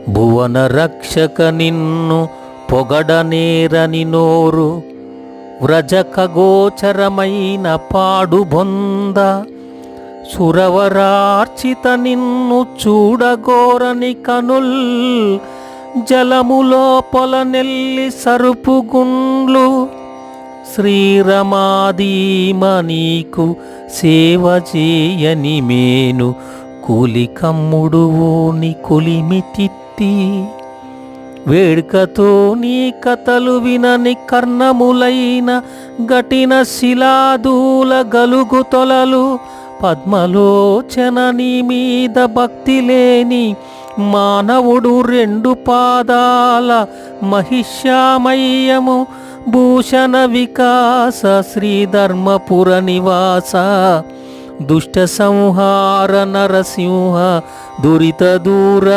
భువన రక్షక నిన్ను పొగడనేరని నోరు వ్రజక గోచరమైన పాడుబొంద సురవరార్చిత నిన్ను చూడగోరని కనుల్ జలములోపల నెల్లి సరుపుగుండ్లు శ్రీరమాదీమ నీకు సేవ చేయని మేను కూలికమ్ముడువోని కొలిమితిత్తి వేడుకతో నీ కథలు వినని కర్ణములైన గటిన శిలాదూల గలుగు తొలలు పద్మలోచన నీ మీద భక్తి లేని మానవుడు రెండు పాదాల మహిష్యామయ్యము భూషణ వికాస శ్రీధర్మపుర నివాస దుష్ట సంహార నరసింహ దురిత దూర